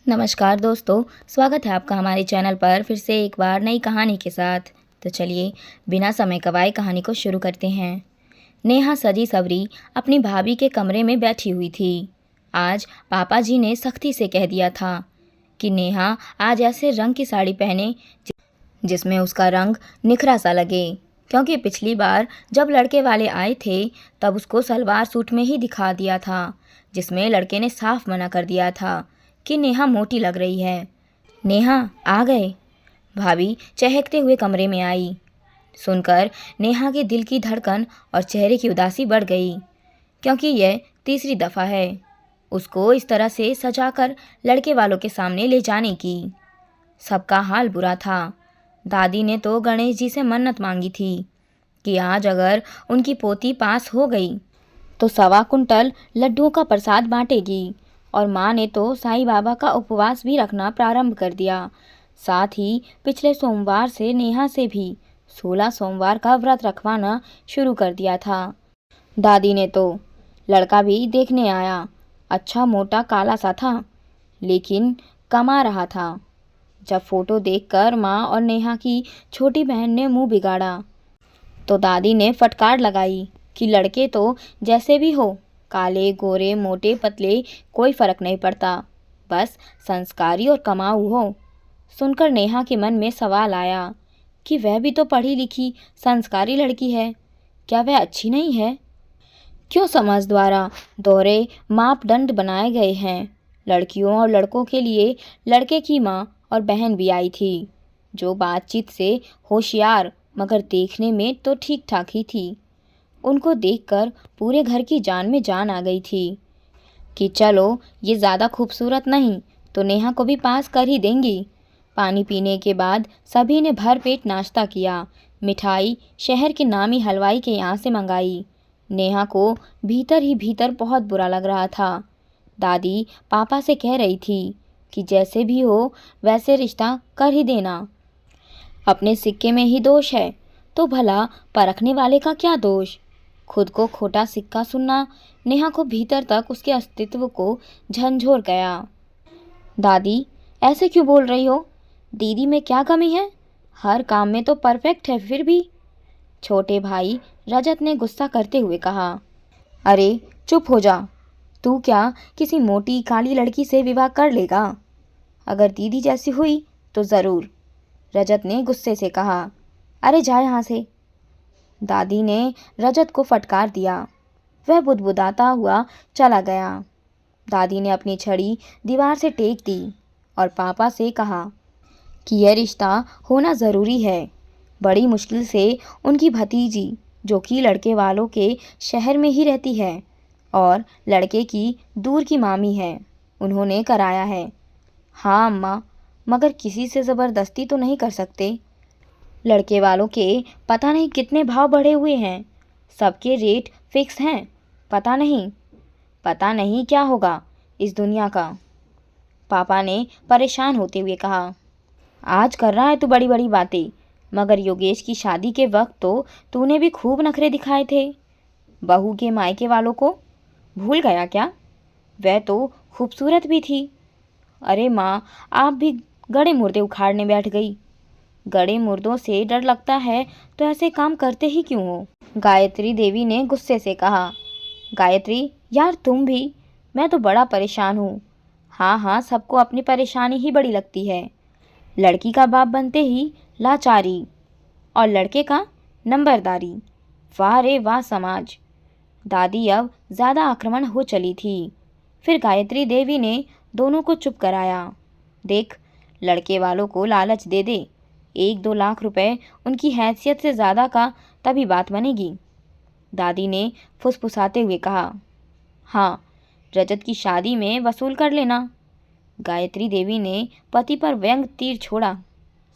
नमस्कार दोस्तों, स्वागत है आपका हमारे चैनल पर फिर से एक बार नई कहानी के साथ। तो चलिए बिना समय गवाए कहानी को शुरू करते हैं। नेहा सजी सवरी अपनी भाभी के कमरे में बैठी हुई थी। आज पापा जी ने सख्ती से कह दिया था कि नेहा आज ऐसे रंग की साड़ी पहने जिसमें उसका रंग निखरा सा लगे, क्योंकि पिछली बार जब लड़के वाले आए थे तब उसको सलवार सूट में ही दिखा दिया था, जिसमें लड़के ने साफ मना कर दिया था कि नेहा मोटी लग रही है। नेहा आ गए, भाभी चहकते हुए कमरे में आई। सुनकर नेहा के दिल की धड़कन और चेहरे की उदासी बढ़ गई, क्योंकि यह तीसरी दफ़ा है उसको इस तरह से सजाकर लड़के वालों के सामने ले जाने की। सबका हाल बुरा था। दादी ने तो गणेश जी से मन्नत मांगी थी कि आज अगर उनकी पोती पास हो गई तो 1.25 कुंटल लड्डुओं का प्रसाद बांटेगी, और माँ ने तो साईं बाबा का उपवास भी रखना प्रारंभ कर दिया। साथ ही पिछले सोमवार से नेहा से भी 16 सोमवार का व्रत रखवाना शुरू कर दिया था। दादी ने तो लड़का भी देखने आया। अच्छा मोटा काला सा था, लेकिन कमा रहा था। जब फोटो देखकर माँ और नेहा की छोटी बहन ने मुंह बिगाड़ा तो दादी ने फटकार लगाई कि लड़के तो जैसे भी हो, काले गोरे मोटे पतले कोई फर्क नहीं पड़ता, बस संस्कारी और कमाऊ हो। सुनकर नेहा के मन में सवाल आया कि वह भी तो पढ़ी लिखी संस्कारी लड़की है, क्या वह अच्छी नहीं है? क्यों समाज द्वारा दोहरे मापदंड बनाए गए हैं? लड़कियों और लड़कों के लिए लड़के की माँ और बहन भी आई थी, जो बातचीत से होशियार मगर देखने में तो ठीक ठाक ही थी। उनको देखकर पूरे घर की जान में जान आ गई थी कि चलो ये ज़्यादा खूबसूरत नहीं तो नेहा को भी पास कर ही देंगी। पानी पीने के बाद सभी ने भर पेट नाश्ता किया। मिठाई शहर के नामी हलवाई के यहाँ से मंगाई। नेहा को भीतर ही भीतर बहुत बुरा लग रहा था। दादी पापा से कह रही थी कि जैसे भी हो वैसे रिश्ता कर ही देना। अपने सिक्के में ही दोष है तो भला परखने वाले का क्या दोष? खुद को खोटा सिक्का सुनना नेहा को भीतर तक उसके अस्तित्व को झंझोर गया। दादी ऐसे क्यों बोल रही हो? दीदी में क्या कमी है? हर काम में तो परफेक्ट है फिर भी। छोटे भाई रजत ने गुस्सा करते हुए कहा। अरे चुप हो जा, तू क्या किसी मोटी काली लड़की से विवाह कर लेगा? अगर दीदी जैसी हुई तो ज़रूर, रजत ने गुस्से से कहा। अरे जा यहाँ से। दादी ने रजत को फटकार दिया। वह बुदबुदाता हुआ चला गया। दादी ने अपनी छड़ी दीवार से टेक दी और पापा से कहा कि यह रिश्ता होना ज़रूरी है। बड़ी मुश्किल से उनकी भतीजी, जो कि लड़के वालों के शहर में ही रहती है और लड़के की दूर की मामी है, उन्होंने कराया है। हाँ अम्मा, मगर किसी से ज़बरदस्ती तो नहीं कर सकते। लड़के वालों के पता नहीं कितने भाव बढ़े हुए हैं, सबके रेट फिक्स हैं। पता नहीं क्या होगा इस दुनिया का। पापा ने परेशान होते हुए कहा। आज कर रहा है तू बड़ी बड़ी बातें, मगर योगेश की शादी के वक्त तो तूने भी खूब नखरे दिखाए थे। बहू के मायके वालों को भूल गया क्या? वह तो खूबसूरत भी थी। अरे माँ, आप भी गड़े मुर्दे उखाड़ने बैठ गई। गड़े मुर्दों से डर लगता है तो ऐसे काम करते ही क्यों हो? गायत्री देवी ने गुस्से से कहा। गायत्री यार तुम भी, मैं तो बड़ा परेशान हूँ। हाँ, सबको अपनी परेशानी ही बड़ी लगती है। लड़की का बाप बनते ही लाचारी और लड़के का नंबरदारी। वाह रे वाह समाज। दादी अब ज़्यादा आक्रमण हो चली थी। फिर गायत्री देवी ने दोनों को चुप कराया। देख, लड़के वालों को लालच दे दे, 1-2 लाख रुपए उनकी हैसियत से ज़्यादा का तभी बात बनेगी। दादी ने फुसफुसाते हुए कहा। हाँ, रजत की शादी में वसूल कर लेना। गायत्री देवी ने पति पर व्यंग तीर छोड़ा।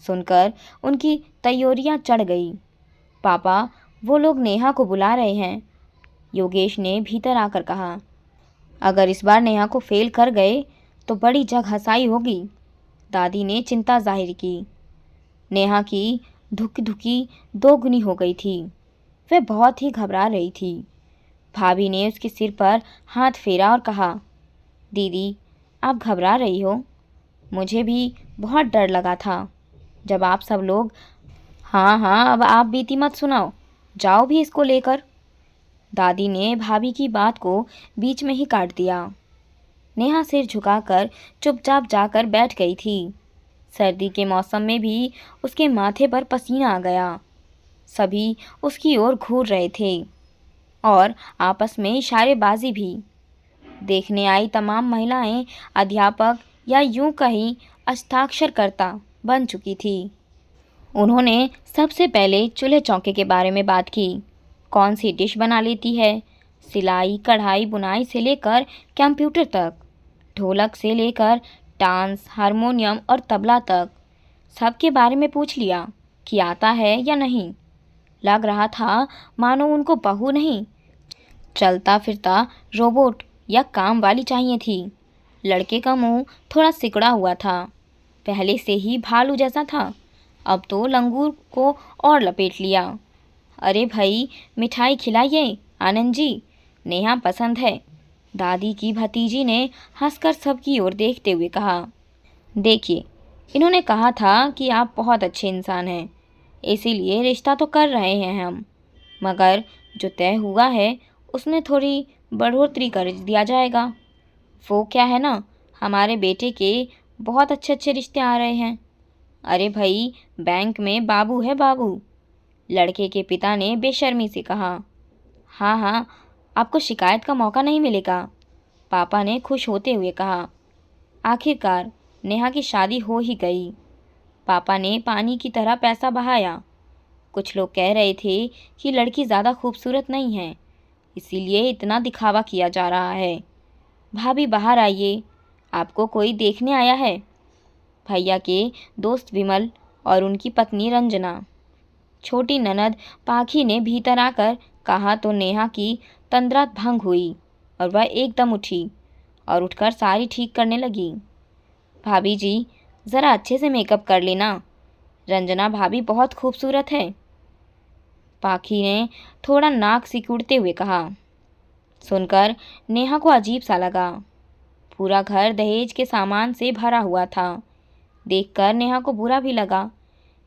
सुनकर उनकी तैयोरियां चढ़ गई। पापा, वो लोग नेहा को बुला रहे हैं, योगेश ने भीतर आकर कहा। अगर इस बार नेहा को फेल कर गए तो बड़ी जग हंसाई होगी, दादी ने चिंता जाहिर की। नेहा की धुकी दोगुनी हो गई थी। वह बहुत ही घबरा रही थी। भाभी ने उसके सिर पर हाथ फेरा और कहा, दीदी आप घबरा रही हो, मुझे भी बहुत डर लगा था जब आप सब लोग। हाँ हाँ, अब आप बीती मत सुनाओ, जाओ भी इसको लेकर। दादी ने भाभी की बात को बीच में ही काट दिया। नेहा सिर झुकाकर चुपचाप जाकर बैठ गई थी। सर्दी के मौसम में भी उसके माथे पर पसीना आ गया। सभी उसकी ओर घूर रहे थे और आपस में इशारेबाजी भी। देखने आई तमाम महिलाएं अध्यापक या यूं कहीं हस्ताक्षरकर्ता बन चुकी थी। उन्होंने सबसे पहले चूल्हे चौके के बारे में बात की। कौन सी डिश बना लेती है, सिलाई कढ़ाई बुनाई से लेकर कंप्यूटर तक, ढोलक से लेकर डांस हारमोनियम और तबला तक, सबके बारे में पूछ लिया कि आता है या नहीं। लग रहा था मानो उनको बहू नहीं, चलता फिरता रोबोट या काम वाली चाहिए थी। लड़के का मुंह थोड़ा सिकुड़ा हुआ था, पहले से ही भालू जैसा था, अब तो लंगूर को और लपेट लिया। अरे भाई, मिठाई खिलाइए आनंद जी, नेहा पसंद है, दादी की भतीजी ने हंसकर सबकी ओर देखते हुए कहा। देखिए, इन्होंने कहा था कि आप बहुत अच्छे इंसान हैं, इसीलिए रिश्ता तो कर रहे हैं हम, मगर जो तय हुआ है उसमें थोड़ी बढ़ोतरी कर दिया जाएगा। वो क्या है ना, हमारे बेटे के बहुत अच्छे अच्छे रिश्ते आ रहे हैं। अरे भाई, बैंक में बाबू है बाबू, लड़के के पिता ने बेशर्मी से कहा। हाँ हाँ, आपको शिकायत का मौका नहीं मिलेगा, पापा ने खुश होते हुए कहा। आखिरकार नेहा की शादी हो ही गई। पापा ने पानी की तरह पैसा बहाया। कुछ लोग कह रहे थे कि लड़की ज़्यादा खूबसूरत नहीं है, इसीलिए इतना दिखावा किया जा रहा है। भाभी बाहर आइए, आपको कोई देखने आया है। भैया के दोस्त विमल और उनकी पत्नी रंजना। छोटी ननद पाखी ने भीतर आकर कहा तो नेहा की तंद्रा भंग हुई और वह एकदम उठी और उठकर साड़ी ठीक करने लगी। भाभी जी, ज़रा अच्छे से मेकअप कर लेना, रंजना भाभी बहुत खूबसूरत है, पाखी ने थोड़ा नाक सिकुड़ते हुए कहा। सुनकर नेहा को अजीब सा लगा। पूरा घर दहेज के सामान से भरा हुआ था। देखकर नेहा को बुरा भी लगा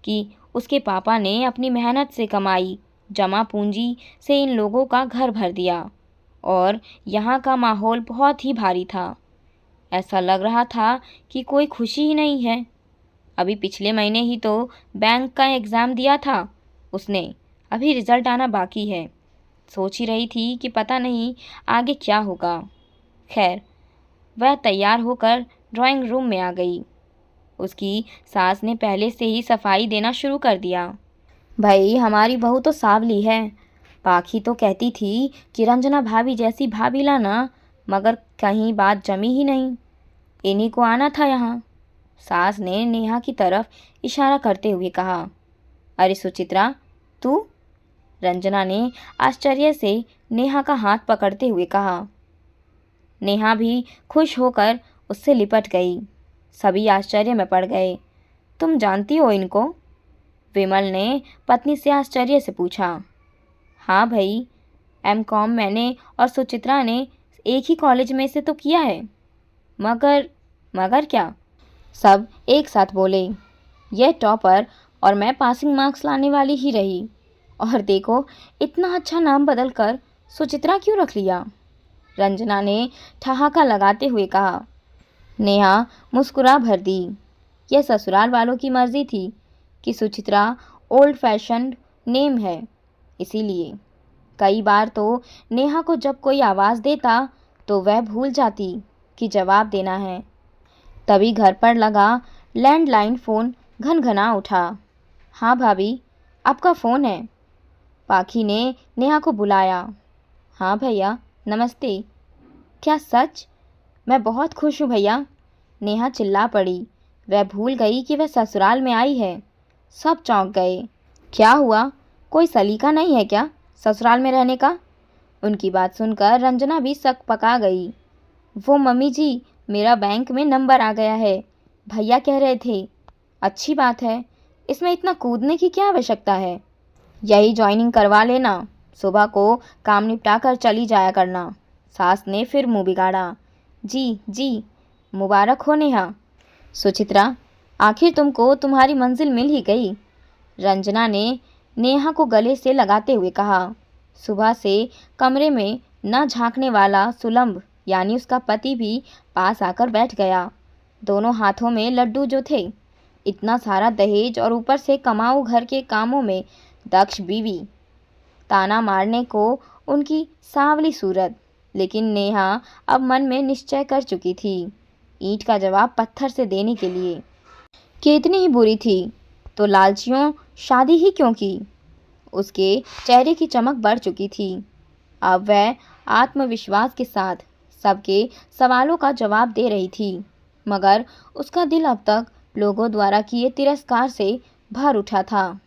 कि उसके पापा ने अपनी मेहनत से कमाई जमा पूंजी से इन लोगों का घर भर दिया और यहाँ का माहौल बहुत ही भारी था। ऐसा लग रहा था कि कोई खुशी ही नहीं है। अभी पिछले महीने ही तो बैंक का एग्ज़ाम दिया था उसने, अभी रिज़ल्ट आना बाकी है। सोच ही रही थी कि पता नहीं आगे क्या होगा। खैर, वह तैयार होकर ड्राइंग रूम में आ गई। उसकी सास ने पहले से ही सफाई देना शुरू कर दिया। भाई, हमारी बहू तो सांवली है, पाखी तो कहती थी कि रंजना भाभी जैसी भाभी लाना, मगर कहीं बात जमी ही नहीं, इन्हीं को आना था यहाँ। सास ने नेहा की तरफ इशारा करते हुए कहा। अरे सुचित्रा, तू? रंजना ने आश्चर्य से नेहा का हाथ पकड़ते हुए कहा। नेहा भी खुश होकर उससे लिपट गई। सभी आश्चर्य में पड़ गए। तुम जानती हो इनको? विमल ने पत्नी से आश्चर्य से पूछा। हाँ भाई, M.Com मैंने और सुचित्रा ने एक ही कॉलेज में से तो किया है। मगर क्या? सब एक साथ बोले। यह टॉपर और मैं पासिंग मार्क्स लाने वाली ही रही, और देखो इतना अच्छा नाम बदलकर सुचित्रा क्यों रख लिया? रंजना ने ठहाका लगाते हुए कहा। नेहा मुस्कुरा भर दी। यह ससुराल वालों की मर्जी थी कि सुचित्रा ओल्ड फैशन्ड नेम है, इसीलिए। कई बार तो नेहा को जब कोई आवाज़ देता तो वह भूल जाती कि जवाब देना है। तभी घर पर लगा लैंडलाइन फ़ोन घनघना उठा। हाँ भाभी, आपका फ़ोन है। पाखी ने नेहा को बुलाया। हाँ भैया, नमस्ते। क्या सच? मैं बहुत खुश हूँ भैया, नेहा चिल्ला पड़ी। वह भूल गई कि वह ससुराल में आई है। सब चौंक गए। क्या हुआ, कोई सलीका नहीं है क्या ससुराल में रहने का? उनकी बात सुनकर रंजना भी सक पका गई। वो मम्मी जी, मेरा बैंक में नंबर आ गया है, भैया कह रहे थे। अच्छी बात है, इसमें इतना कूदने की क्या आवश्यकता है? यही ज्वाइनिंग करवा लेना, सुबह को काम निपटा कर चली जाया करना। सास ने फिर मुंह बिगाड़ा। जी जी, मुबारक हो नेहा। सुचित्रा, आखिर तुमको तुम्हारी मंजिल मिल ही गई, रंजना ने नेहा को गले से लगाते हुए कहा। सुबह से कमरे में न झांकने वाला सुलंभ यानी उसका पति भी पास आकर बैठ गया। दोनों हाथों में लड्डू जो थे, इतना सारा दहेज और ऊपर से कमाऊ घर के कामों में दक्ष बीवी, ताना मारने को उनकी सांवली सूरत। लेकिन नेहा अब मन में निश्चय कर चुकी थी, ईंट का जवाब पत्थर से देने के लिए कि इतनी ही बुरी थी तो लालचियों शादी ही क्यों की। उसके चेहरे की चमक बढ़ चुकी थी। अब वह आत्मविश्वास के साथ सबके सवालों का जवाब दे रही थी, मगर उसका दिल अब तक लोगों द्वारा किए तिरस्कार से भर उठा था।